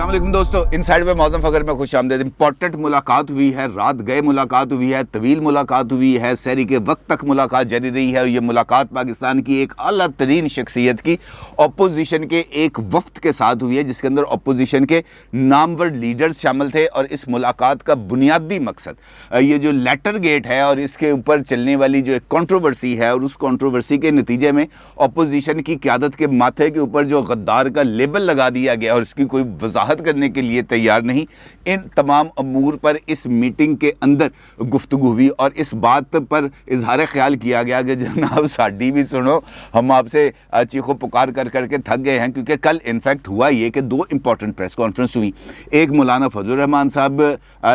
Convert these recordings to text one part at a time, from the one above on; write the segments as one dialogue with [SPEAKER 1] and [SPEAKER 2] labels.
[SPEAKER 1] अस्सलाम वालेकुम दोस्तों, इनसाइड में मौज़म फ़खर में खुश आमदीद। इंपॉर्टेंट मुलाकात हुई है, रात गए मुलाकात हुई है, तवील मुलाकात हुई है, सहरी के वक्त तक मुलाकात जारी रही है। और ये मुलाकात पाकिस्तान की एक आला तरीन शख्सियत की अपोजिशन के एक वफ्द के साथ हुई है, जिसके अंदर अपोजिशन के नामवर लीडर्स शामिल थे। और इस मुलाकात का बुनियादी मकसद ये जो लेटर गेट है और इसके ऊपर चलने वाली जो एक कंट्रोवर्सी है, और उस कंट्रोवर्सी के नतीजे में अपोजिशन की क़यादत के माथे के ऊपर जो गद्दार का लेबल लगा दिया गया और उसकी कोई वजाहत करने के लिए तैयार नहीं, इन तमाम अमूर पर इस मीटिंग के अंदर गुफ्तगू हुई। और इस बात पर इजहार ख्याल किया गया कि जनाब साड़ी भी सुनो, हम आपसे चीखो पुकार कर करके थक गए हैं। क्योंकि कल इनफैक्ट हुआ ये कि दो इंपॉर्टेंट प्रेस कॉन्फ्रेंस हुई। एक मौलाना फजलुर रहमान साहब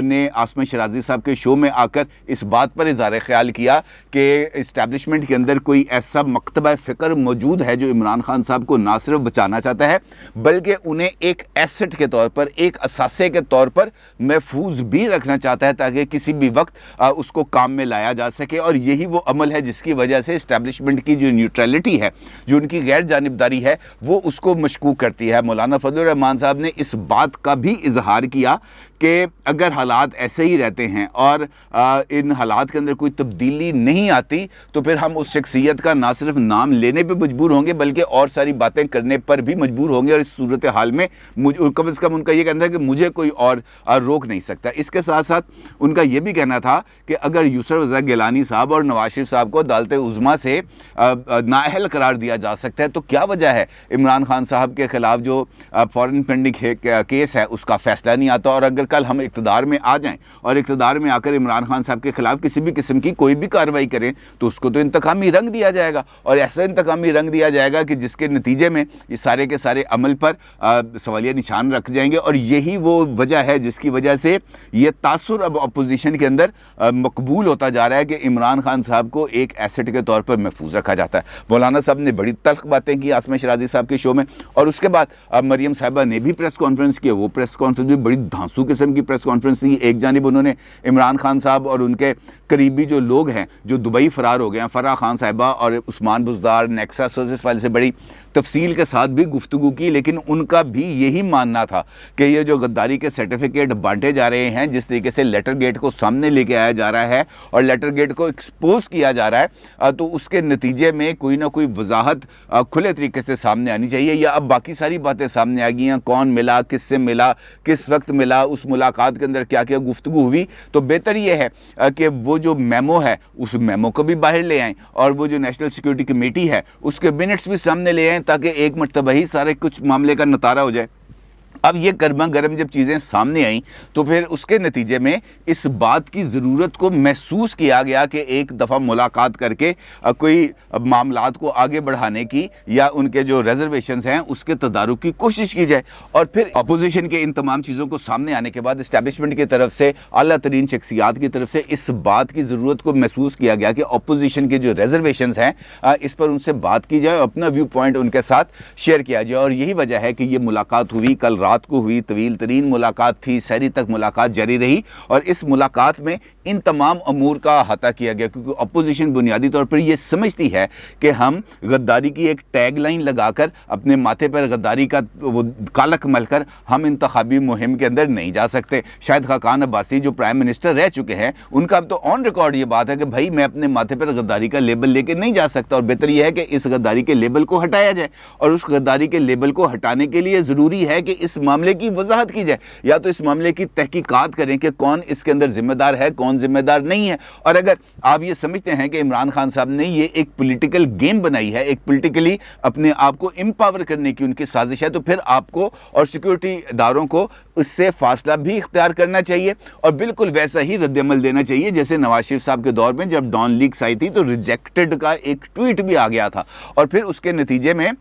[SPEAKER 1] ने आसमा शराजी साहब के शो में आकर इस बात पर इजहार ख्याल किया कि इस्टेब्लिशमेंट के अंदर कोई ऐसा मकतबा फ़िक्र मौजूद है जो इमरान खान साहब को ना सिर्फ बचाना चाहता है, बल्कि उन्हें एक एसेट के तौर पर, एक असासे के तौर पर महफूज भी रखना चाहता है, ताकि किसी भी वक्त उसको काम में लाया जा सके। और यही वो अमल है जिसकी वजह से इस्टेब्लिशमेंट की जो न्यूट्रलिटी है, जो उनकी गैर जानिबदारी है, वो उसको मशकूक करती है। मौलाना फजलुर रहमान साहब ने इस बात का भी इजहार किया कि अगर हालात ऐसे ही रहते हैं और इन हालात के अंदर कोई तब्दीली नहीं आती, तो फिर हम उस शख्सियत का ना सिर्फ नाम लेने पे मजबूर होंगे, बल्कि और सारी बातें करने पर भी मजबूर होंगे। और इस सूरत हाल में कम से कम उनका ये कहना है कि मुझे कोई और रोक नहीं सकता। इसके साथ साथ उनका ये भी कहना था कि अगर यूसुफ रज़ा गिलानी साहब और नवाज शरीफ साहब को अदालत उज़्मा से नाअहल करार दिया जा सकता है, तो क्या वजह है इमरान खान साहब के खिलाफ जो फॉरेन फंडिंग केस है उसका फैसला नहीं आता। और अगर कल हम इक़्तिदार में आ जाएं और इक़्तिदार में आकर इमरान खान साहब के खिलाफ किसी भी किस्म की कोई भी कार्रवाई करें, तो उसको तो इंतकामी रंग दिया जाएगा। और ऐसा इंतकामी रंग दिया जाएगा कि जिसके नतीजे में ये सारे के सारे अमल पर सवालिया निशान रख जाएंगे। और यही वो वजह है जिसकी वजह से ये तासुर अब अपोजिशन के अंदर मकबूल होता जा रहा है कि इमरान खान साहब को एक एसेट के तौर पर महफूज रखा जाता है। मौलाना साहब ने बड़ी तल्ख बातें की आसमा शराजी साहब के शो में। और उसके बाद मरियम साहिबा ने भी प्रेस कॉन्फ्रेंस की। वो प्रेस कॉन्फ्रेंस भी बड़ी धांसू किस्म की प्रेस कॉन्फ्रेंस थी। एक जानिब उन्होंने इमरान खान साहब और उनके करीबी जो लोग हैं जो दुबई फरार हो गए हैं, फराह खान साहिबा और उस्मान बुज़दार, नेक्सा सोर्सेस वाले से बड़ी तफसील के साथ भी गुफ्तगू की। लेकिन उनका भी यही मानना था कि ये जो गद्दारी के सर्टिफिकेट बांटे जा रहे हैं, जिस तरीके से लेटर गेट को सामने लेके आया जा रहा है और लेटर गेट को एक्सपोज किया जा रहा है, तो उसके नतीजे में कोई ना कोई वजाहत खुले तरीके से सामने आनी चाहिए। या अब बाकी सारी बातें सामने आ गई हैं, कौन मिला, किससे मिला, किस वक्त मिला, उस मुलाकात के अंदर क्या क्या गुफ्तगू हुई। तो बेहतर ये है कि वो जो मेमो है उस मेमो को भी बाहर ले आएँ, और वो जो नेशनल सिक्योरिटी कमेटी है उसके मिनट्स भी सामने ले आएँ, ताकि एक मरतबा ही सारे कुछ मामले का नतारा हो जाए। अब ये गर्मा गर्म जब चीज़ें सामने आईं, तो फिर उसके नतीजे में इस बात की ज़रूरत को महसूस किया गया कि एक दफ़ा मुलाकात करके कोई मामलात को आगे बढ़ाने की या उनके जो रिजर्वेशंस हैं उसके तदारुक की कोशिश की जाए। और फिर अपोजिशन के इन तमाम चीज़ों को सामने आने के बाद इस्टेब्लिशमेंट की तरफ से, आला तरीन शख्सियात की तरफ से इस बात की ज़रूरत को महसूस किया गया कि अपोजिशन के जो रिजर्वेशंस हैं इस पर उनसे बात की जाए, अपना व्यू पॉइंट उनके साथ शेयर किया जाए। और यही वजह है कि ये मुलाकात हुई, कल रात को हुई, तवील तरीन मुलाकात थी, सहरी तक मुलाकात जारी रही। और इस मुलाकात में इन तमाम अमूर का अहाता किया गया, क्योंकि अपोजिशन बुनियादी तौर पर यह समझती है कि हम गद्दारी की एक टैग लाइन लगाकर अपने माथे पर गद्दारी का वो कालक मलकर हम इंतखाबी मुहिम के अंदर नहीं जा सकते। शाहिद खाकान अब्बासी जो प्राइम मिनिस्टर रह चुके हैं, उनका अब तो ऑन रिकॉर्ड ये बात है कि भाई मैं अपने माथे पर गद्दारी का लेबल लेके नहीं जा सकता, और बेहतर यह है कि इस गद्दारी के लेबल को हटाया जाए। और उस गद्दारी के लेबल को हटाने के लिए ज़रूरी है कि इस मामले की वजाहत की जाए, या तो इस मामले की तहकीकात करें कि कौन इसके अंदर जिम्मेदार है, कौन जिम्मेदार नहीं है। और अगर आप ये समझते हैं कि इमरान खान साहब ने ये एक पॉलिटिकल गेम बनाई है, एक पॉलिटिकली अपने आप को एम्पावर करने की उनकी साजिश है, तो फिर आपको और सिक्योरिटी इदारों को इससे फासला भी इख्तियार करना चाहिए। और बिल्कुल वैसा ही रद्दअमल देना चाहिए जैसे नवाज शरीफ साहब के दौर में जब डॉन लीक्स आई थी तो रिजेक्टेड का एक ट्वीट भी आ गया था, और फिर उसके नतीजे में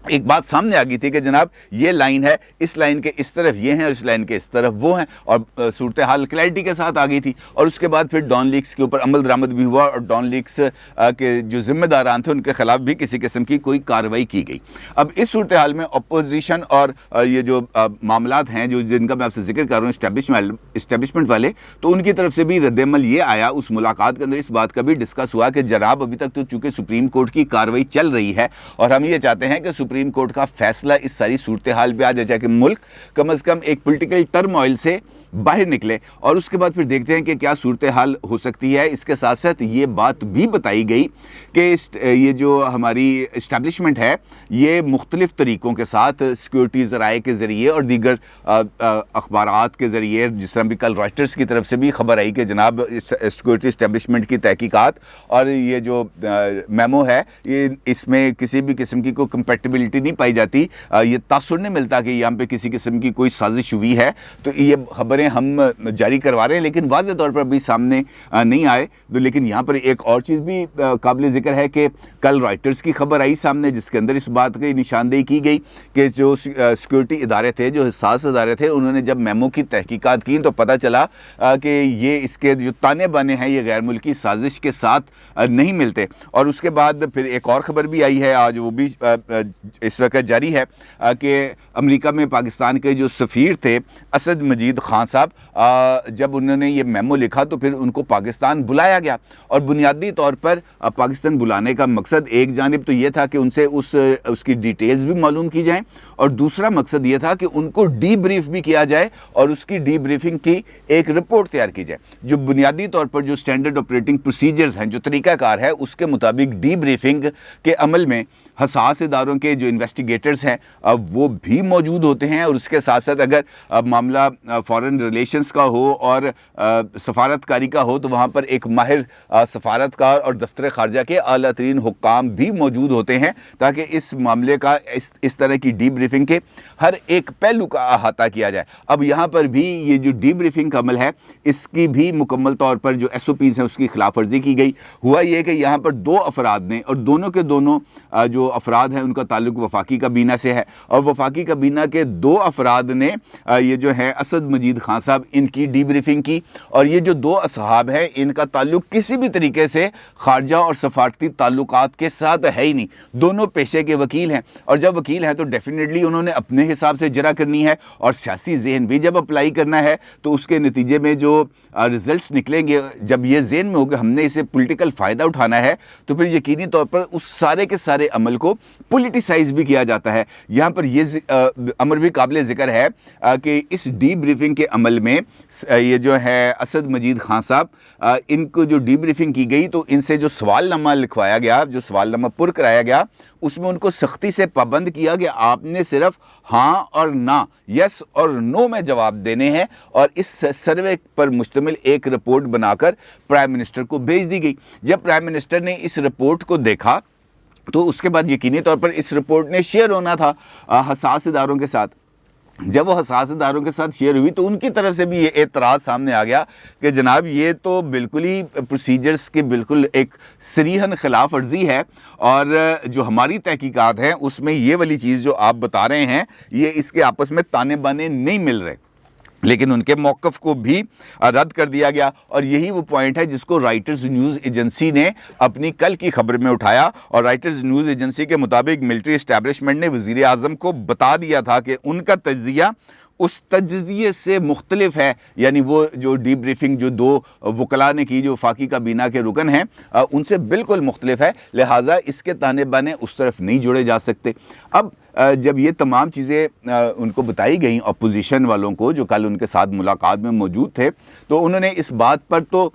[SPEAKER 1] एक बात सामने आ गई थी कि जनाब ये लाइन है, इस लाइन के इस तरफ ये हैं और इस लाइन के इस तरफ वो हैं, और सूरत हाल क्लैरिटी के साथ आ गई थी। और उसके बाद फिर डॉन लीक्स के ऊपर अमल दरामद भी हुआ, और डॉन लीक्स के जो जिम्मेदारान थे उनके खिलाफ भी किसी किस्म की कोई कार्रवाई की गई। अब इस सूरत हाल में अपोजिशन और ये जो मामलात हैं जो जिनका मैं आपसे जिक्र कर रहा हूँ इस्टेब्लिशमेंट वाले, तो उनकी तरफ से भी रद्दअमल ये आया। उस मुलाकात के अंदर इस बात का भी डिस्कस हुआ कि जनाब अभी तक तो चूँकि सुप्रीम कोर्ट की कार्रवाई चल रही है और हम ये चाहते हैं कि सुप्रीम कोर्ट का फैसला इस सारी सूरत हाल पे आ जाए कि मुल्क कम अज़ कम एक पॉलिटिकल टर्मोइल से बाहर निकले, और उसके बाद फिर देखते हैं कि क्या सूरत हाल हो सकती है। इसके साथ साथ ये बात भी बताई गई कि ये जो हमारी इस्टेब्लिशमेंट है ये मुख्तलिफ़ तरीक़ों के साथ सिक्योरिटी ज़राए के ज़रिए और दीगर अखबारात के ज़रिए, जिस तरह भी कल रॉयटर्स की तरफ से भी खबर आई कि जनाब सिक्योरिटी इस्टेब्लिशमेंट की तहकीकात और ये जो मेमो है ये इसमें किसी भी किस्म की कोई कंपैटिबिलिटी नहीं पाई जाती, ये तासुर नहीं मिलता कि यहाँ पे किसी किस्म की कोई साजिश हुई है। तो ये खबरें हम जारी करवा रहे हैं लेकिन वाज़ेह तौर पर अभी सामने नहीं आए। तो लेकिन यहाँ पर एक और चीज़ भी काबिल ज़िक्र है कि कल रॉयटर्स की खबर आई सामने जिसके अंदर इस बात की निशानदेही की गई कि जो सिक्योरिटी इदारे थे, जो हसास इदारे थे, उन्होंने जब मेमो की तहकीकात की तो पता चला कि ये इसके जो ताने बाने हैं ये गैर मुल्की साजिश के साथ नहीं मिलते। और उसके बाद फिर एक और ख़बर भी आई है आज, वो भी इस वक्त जारी है कि अमेरिका में पाकिस्तान के जो सफ़ीर थे असद मजीद ख़ान साहब, जब उन्होंने ये मेमो लिखा तो फिर उनको पाकिस्तान बुलाया गया। और बुनियादी तौर पर पाकिस्तान बुलाने का मकसद एक जानिब तो ये था कि उनसे उसकी डिटेल्स भी मालूम की जाएं, और दूसरा मकसद ये था कि उनको डीब्रीफ भी किया जाए और उसकी डीब्रीफिंग की एक रिपोर्ट तैयार की जाए। जो बुनियादी तौर पर जो स्टैंडर्ड ऑपरेटिंग प्रोसीजर्स हैं, जो तरीक़ाकार है, उसके मुताबिक डीब्रीफिंग के अमल में हसास इदारों के जो इन्वेस्टिगेटर्स हैं वो भी मौजूद होते हैं। और उसके साथ साथ अगर मामला फॉरेन रिलेशंस का हो और सफारतकारी का हो तो वहाँ पर एक माहिर सफारतकार और दफ्तर ख़ारजा के आला तरीन हुक्काम भी मौजूद होते हैं ताकि इस मामले का इस तरह की डीब्रीफिंग के हर एक पहलू का अहाता किया जाए। अब यहाँ पर भी ये जो डीब्रीफिंग का अमल है इसकी भी मुकम्मल तौर पर जो SOPs हैं उसकी खिलाफ वर्जी की गई। हुआ ये कि यहाँ पर दो अफराद ने, और दोनों के दोनों जो अफराद हैं उनका ताल्लुक वफाकी काबीना से है, और वफाकी काबीना के दो अफराद ने ये जो है असद मजीद ख़ान साहब इनकी डीब्रीफिंग की। और ये जो दो असहाब हैं इनका ताल्लुक किसी भी तरीके से खारजा और सफारती ताल्लुकात के साथ है ही नहीं, दोनों पेशे के वकील हैं। और जब वकील हैं तो डेफिनेटली उन्होंने अपने हिसाब से जरा करनी है, और सियासी जहन भी जब अप्लाई करना है तो उसके नतीजे में जो रिज़ल्ट्स निकलेंगे, जब ये जहन में होगा हमने इसे पॉलिटिकल फ़ायदा उठाना है तो फिर यकीनी तौर पर उस सारे के सारे अमल को पॉलिटिसाइज भी किया जाता है। यहाँ पर ये अमर भी काबिल ज़िक्र है कि इस डीब्रीफिंग के अमल में ये जो है असद मजीद ख़ान साहब, इनको जो डीब्रीफिंग की गई तो इनसे जो सवालनामा लिखवाया गया, जो सवालनामा पुर कराया गया, उसमें उनको सख्ती से पाबंद किया कि आपने सिर्फ हाँ और ना, यस और नो में जवाब देने हैं, और इस सर्वे पर मुश्तमिल एक रिपोर्ट बनाकर प्राइम मिनिस्टर को भेज दी गई। जब प्राइम मिनिस्टर ने इस रिपोर्ट को देखा तो उसके बाद यकीनी तौर पर इस रिपोर्ट ने शेयर होना था हसास इदारों के साथ। जब वो हसास इदारों के साथ शेयर हुई तो उनकी तरफ से भी ये एतराज़ सामने आ गया कि जनाब ये तो बिल्कुल ही प्रोसीजर्स के बिल्कुल एक सरीहन खिलाफ वर्जी है, और जो हमारी तहकीकात हैं उसमें ये वाली चीज़ जो आप बता रहे हैं ये इसके आपस में ताने बाने नहीं मिल रहे। लेकिन उनके मौक़िफ़ को भी रद्द कर दिया गया, और यही वो पॉइंट है जिसको राइटर्स न्यूज़ एजेंसी ने अपनी कल की खबर में उठाया। और राइटर्स न्यूज़ एजेंसी के मुताबिक मिलिट्री इस्टेब्लिशमेंट ने वज़ीर आज़म को बता दिया था कि उनका तज्ज़िया उस तज्ज़िये से मुख्तलिफ है, यानी वो जो डीब्रीफिंग जो दो वकला ने की जो वफाकी काबीना के रुकन हैं उनसे बिल्कुल मुख्तलिफ है, लिहाजा इसके ताने बाने उस तरफ नहीं जोड़े जा सकते। अब जब ये तमाम चीज़ें उनको बताई गई अपोजिशन वालों को जो कल उनके साथ मुलाकात में मौजूद थे, तो उन्होंने इस बात पर तो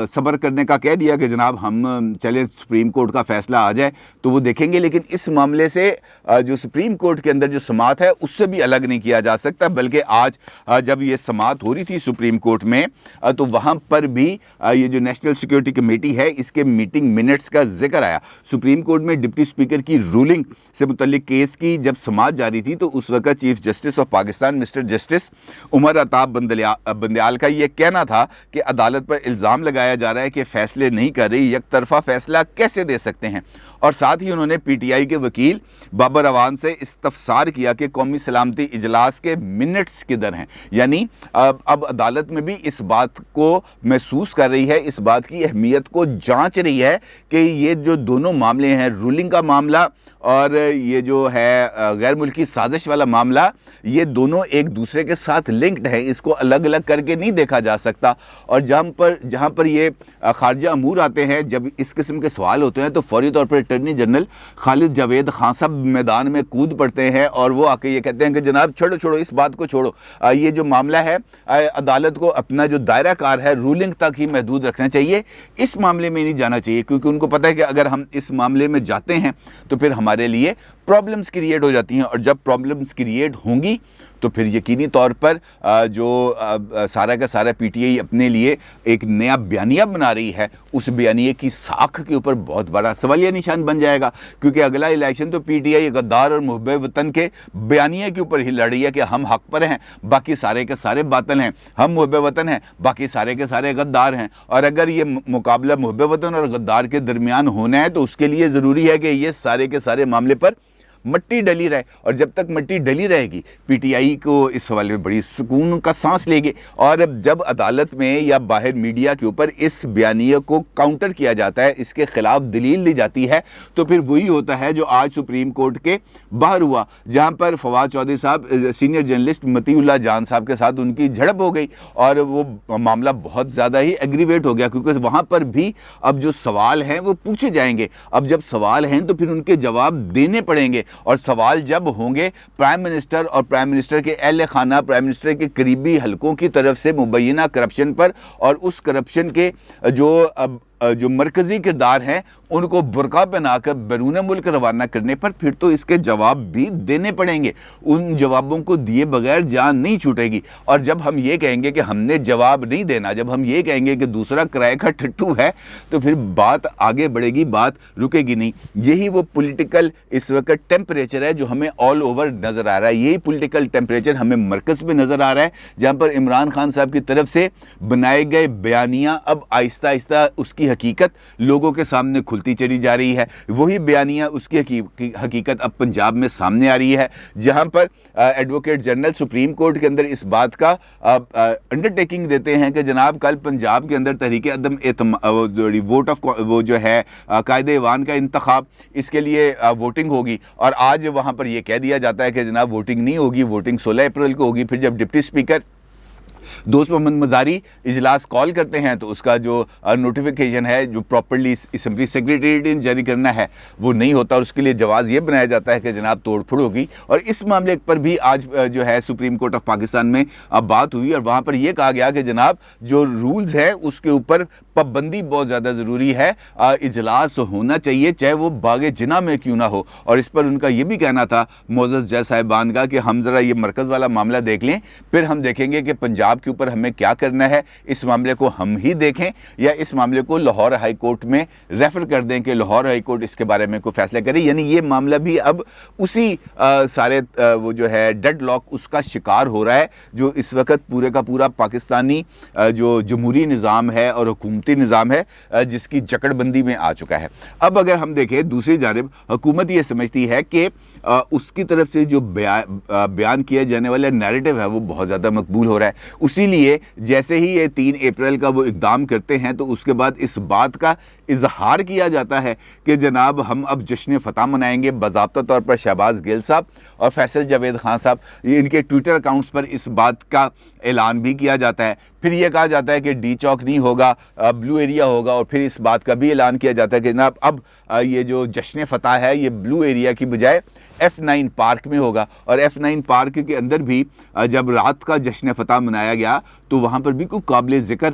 [SPEAKER 1] सब्र करने का कह दिया कि जनाब हम चले सुप्रीम कोर्ट का फ़ैसला आ जाए तो वो देखेंगे, लेकिन इस मामले से जो सुप्रीम कोर्ट के अंदर जो समाअत है उससे भी अलग नहीं किया जा सकता। बल्कि आज जब ये समाअत हो रही थी सुप्रीम कोर्ट में तो वहाँ पर भी ये जो नेशनल सिक्योरिटी कमेटी है इसके मीटिंग मिनट्स का जिक्र आया। सुप्रीम कोर्ट में डिप्टी स्पीकर की रूलिंग से मुतल्लिक केस की जब समाअत जारी थी तो उस वक्त chief justice of Pakistan mister justice Umar Ata Bandial का ये कहना था कि अदालत पर इल्ज़ाम लगाया जा रहा है कि फ़ैसले नहीं कर रही, एक तरफ़ा फ़ैसला कैसे दे सकते हैं। और साथ ही उन्होंने PTI के वकील बाबर अवान से इस्तफसार किया कि कौमी सलामती इजलास के منٹس کے در ہیں. یعنی اب عدالت میں بھی اس بات کو محسوس کر رہی ہے, اس بات کی اہمیت کو جانچ رہی ہے کہ یہ جو دونوں معاملے ہیں, رولنگ کا معاملہ اور یہ جو ہے غیر ملکی سازش والا معاملہ, یہ دونوں ایک دوسرے کے ساتھ لنکڈ ہیں, اس کو الگ الگ کر کے نہیں دیکھا جا سکتا. اور جہاں پر یہ خارجہ امور آتے ہیں, جب اس قسم کے سوال ہوتے ہیں تو فوری طور پر اٹارنی جنرل خالد جاوید خان صاحب میدان میں کود پڑتے ہیں اور وہ آ کے یہ کہتے ہیں کہ جناب چھوڑو اس بات کو چھوڑو, یہ جو معاملہ ہے عدالت کو اپنا جو دائرہ کار ہے رولنگ تک ہی محدود رکھنا چاہیے, اس معاملے میں نہیں جانا چاہیے, کیونکہ ان کو پتہ ہے کہ اگر ہم اس معاملے میں جاتے ہیں تو پھر ہمارے لیے پرابلمز کریٹ ہو جاتی ہیں, اور جب پرابلمز کریٹ ہوں گی تو پھر یقینی طور پر جو سارا کا سارا پی ٹی آئی اپنے لیے ایک نیا بیانیہ بنا رہی ہے, اس بیانیے کی ساکھ کے اوپر بہت بڑا سوالیہ نشان بن جائے گا, کیونکہ اگلا الیکشن تو پی ٹی آئی غدار اور محب وطن کے بیانیے کے اوپر ہی لڑ رہی ہے کہ ہم حق پر ہیں, باقی سارے کے سارے باطل ہیں, ہم محب وطن ہیں, باقی سارے کے سارے غدار ہیں. اور اگر یہ مقابلہ محب وطن اور غدار کے درمیان ہونا ہے تو اس کے لیے ضروری ہے کہ یہ سارے کے سارے معاملے پر مٹی ڈلی رہے, اور جب تک مٹی ڈلی رہے گی پی ٹی آئی کو اس حوالے میں بڑی سکون کا سانس لے گی. اور جب عدالت میں یا باہر میڈیا کے اوپر اس بیانیے کو کاؤنٹر کیا جاتا ہے, اس کے خلاف دلیل دی جاتی ہے, تو پھر وہی ہوتا ہے جو آج سپریم کورٹ کے باہر ہوا, جہاں پر فواد چودھری صاحب سینئر جرنلسٹ مطیع اللہ جان صاحب کے ساتھ ان کی جھڑپ ہو گئی, اور وہ معاملہ بہت زیادہ ہی ایگریویٹ ہو گیا, کیونکہ وہاں پر بھی اب جو سوال ہیں وہ پوچھے جائیں گے. اب جب سوال ہیں تو پھر ان کے جواب دینے پڑیں گے, اور سوال جب ہوں گے پرائم منسٹر اور پرائم منسٹر کے اہل خانہ, پرائم منسٹر کے قریبی حلقوں کی طرف سے مبینہ کرپشن پر, اور اس کرپشن کے جو مرکزی کردار ہیں ان کو برقع پہنا کر بیرون ملک روانہ کرنے پر, پھر تو اس کے جواب بھی دینے پڑیں گے. ان جوابوں کو دیے بغیر جان نہیں چھوٹے گی. اور جب ہم یہ کہیں گے کہ ہم نے جواب نہیں دینا, جب ہم یہ کہیں گے کہ دوسرا کرائے کا ٹھٹو ہے, تو پھر بات آگے بڑھے گی, بات رکے گی نہیں. یہی وہ پولیٹیکل اس وقت ٹیمپریچر ہے جو ہمیں آل اوور نظر آ رہا ہے. یہی پولیٹیکل ٹیمپریچر ہمیں مرکز میں نظر آ رہا ہے, جہاں پر عمران خان صاحب کی طرف سے بنائے گئے بیانیہ اب آہستہ آہستہ اس کی حقیقت لوگوں کے سامنے کھلتی چلی جا رہی ہے. وہی بیانیہ اس کی حقیقت اب پنجاب میں سامنے آ رہی ہے, جہاں پر ایڈوکیٹ جنرل سپریم کورٹ کے اندر اس بات کا انڈرٹیکنگ دیتے ہیں کہ جناب کل پنجاب کے اندر تحریک عدم ووٹ آف وہ جو ہے قائد ایوان کا انتخاب, اس کے لیے ووٹنگ ہوگی, اور آج وہاں پر یہ کہہ دیا جاتا ہے کہ جناب ووٹنگ نہیں ہوگی, ووٹنگ 16 اپریل کو ہوگی. پھر جب ڈپٹی اسپیکر دوست محمد مزاری اجلاس کال کرتے ہیں تو اس کا جو نوٹیفیکیشن ہے جو پراپرلی اسمبلی سیکریٹریٹ نے جاری کرنا ہے وہ نہیں ہوتا, اور اس کے لیے جواز یہ بنایا جاتا ہے کہ جناب توڑ پھوڑ ہوگی. اور اس معاملے پر بھی آج جو ہے سپریم کورٹ آف پاکستان میں بات ہوئی, اور وہاں پر یہ کہا گیا کہ جناب جو رولز ہیں اس کے اوپر پابندی بہت زیادہ ضروری ہے, اجلاس ہونا چاہیے چاہے وہ باغ جناح میں کیوں نہ ہو. اور اس پر ان کا یہ بھی کہنا تھا معزز جج صاحبان کا کہ ہم ذرا یہ مرکز والا معاملہ دیکھ لیں, پھر ہم دیکھیں گے کہ پنجاب کے اوپر ہمیں کیا کرنا ہے. اس معاملے کو ہم ہی دیکھیں یا اس معاملے کو لاہور ہائی کورٹ میں ریفر کر دیں کہ لاہور ہائی کورٹ اس کے بارے میں کوئی فیصلہ کرے. یعنی یہ معاملہ بھی اب اسی سارے وہ جو ہے ڈیڈ لاک اس کا شکار ہو رہا ہے, جو اس وقت پورے کا پورا پاکستانی جو جمہوری نظام ہے اور حکومتی نظام ہے جس کی جکڑ بندی میں آ چکا ہے. اب اگر ہم دیکھیں دوسری جانب حکومت یہ سمجھتی ہے کہ اس کی طرف سے جو بیان کیا جانے والا نیریٹو ہے وہ بہت زیادہ مقبول ہو رہا ہے. اسی لیے جیسے ہی یہ 3 اپریل کا وہ اقدام کرتے ہیں تو اس کے بعد اس بات کا اظہار کیا جاتا ہے کہ جناب ہم اب جشن فتح منائیں گے. باضابطہ طور پر شہباز گل صاحب اور فیصل جاوید خان صاحب ان کے ٹویٹر اکاؤنٹس پر اس بات کا اعلان بھی کیا جاتا ہے. پھر یہ کہا جاتا ہے کہ ڈی چوک نہیں ہوگا, بلو ایریا ہوگا, اور پھر اس بات کا بھی اعلان کیا جاتا ہے کہ جناب اب یہ جو جشن فتح ہے یہ بلو ایریا کی بجائے F9 پارک میں ہوگا. اور F9 پارک کے اندر بھی جب رات کا جشن فتح منایا گیا تو وہاں پر بھی کوئی قابل ذکر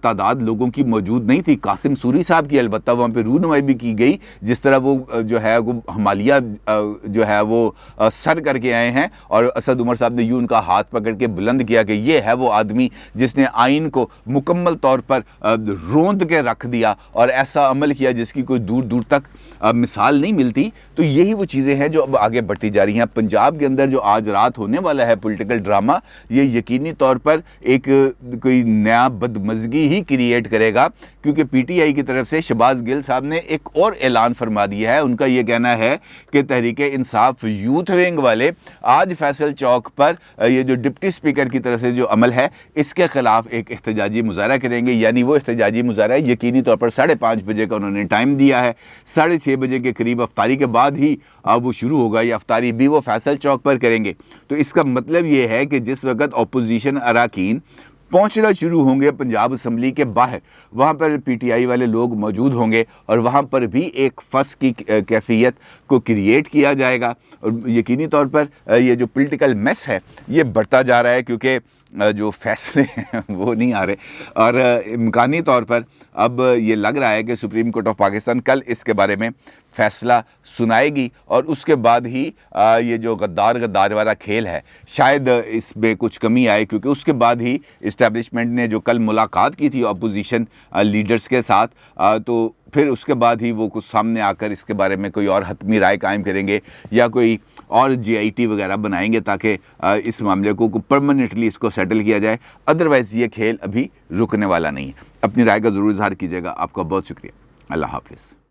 [SPEAKER 1] تعداد لوگوں کی موجود نہیں تھی. قاسم سوری صاحب کی البتہ وہاں پہ رونمائی بھی کی گئی, جس طرح وہ جو ہے وہ ہمالیہ جو ہے وہ سر کر کے آئے ہیں, اور اسد عمر صاحب نے یوں ان کا ہاتھ پکڑ کے بلند کیا کہ یہ ہے وہ آدمی جس نے آئین کو مکمل طور پر روند کے رکھ دیا اور ایسا عمل کیا جس کی کوئی دور دور تک مثال نہیں ملتی. تو یہی وہ چیزیں ہیں جو اب آگے بڑھتی جا رہی ہیں. پنجاب کے اندر جو آج رات ہونے والا ہے پولیٹیکل ڈرامہ, یہ یقینی طور پر ایک کوئی نیا بدمزگی ہی کریٹ کرے گا، کیونکہ پی ٹی آئی کی طرف سے شہباز گل صاحب نے ایک اور اعلان فرما دیا ہے۔ ان کا یہ کہنا ہے کہ تحریک انصاف یوتھ ونگ والے آج فیصل چوک پر یہ جو ڈپٹی اسپیکر کی طرف سے جو عمل ہے اس کے خلاف ایک احتجاجی مظاہرہ کریں گے، یعنی وہ احتجاجی مظاہرہ یقینی طور پر 5:30 بجے کا انہوں نے ٹائم دیا ہے، 6:30 بجے کے قریب افطاری کے بعد ہی وہ شروع ہوگا، یہ افطاری بھی وہ فیصل چوک پر کریں گے۔ تو اس کا مطلب یہ ہے کہ جس وقت اپوزیشن اراکین پہنچنا شروع ہوں گے پنجاب اسمبلی کے باہر، وہاں پر پی ٹی آئی والے لوگ موجود ہوں گے اور وہاں پر بھی ایک فس کی کیفیت کو کریٹ کیا جائے گا، اور یقینی طور پر یہ جو پولیٹیکل میس ہے یہ بڑھتا جا رہا ہے، کیونکہ جو فیصلے ہیں وہ نہیں آ رہے، اور امکانی طور پر اب یہ لگ رہا ہے کہ سپریم کورٹ آف پاکستان کل اس کے بارے میں فیصلہ سنائے گی، اور اس کے بعد ہی یہ جو غدار والا کھیل ہے شاید اس میں کچھ کمی آئے، کیونکہ اس کے بعد ہی اسٹیبلشمنٹ نے جو کل ملاقات کی تھی اپوزیشن لیڈرز کے ساتھ، تو پھر اس کے بعد ہی وہ کچھ سامنے آ کر اس کے بارے میں کوئی اور حتمی رائے قائم کریں گے یا کوئی اور جی آئی ٹی وغیرہ بنائیں گے تاکہ اس معاملے کو پرماننٹلی اس کو سیٹل کیا جائے۔ ادروائز یہ کھیل ابھی رکنے والا نہیں ہے۔ اپنی رائے کا ضرور اظہار کیجیے گا۔ آپ کا بہت شکریہ۔ اللہ حافظ۔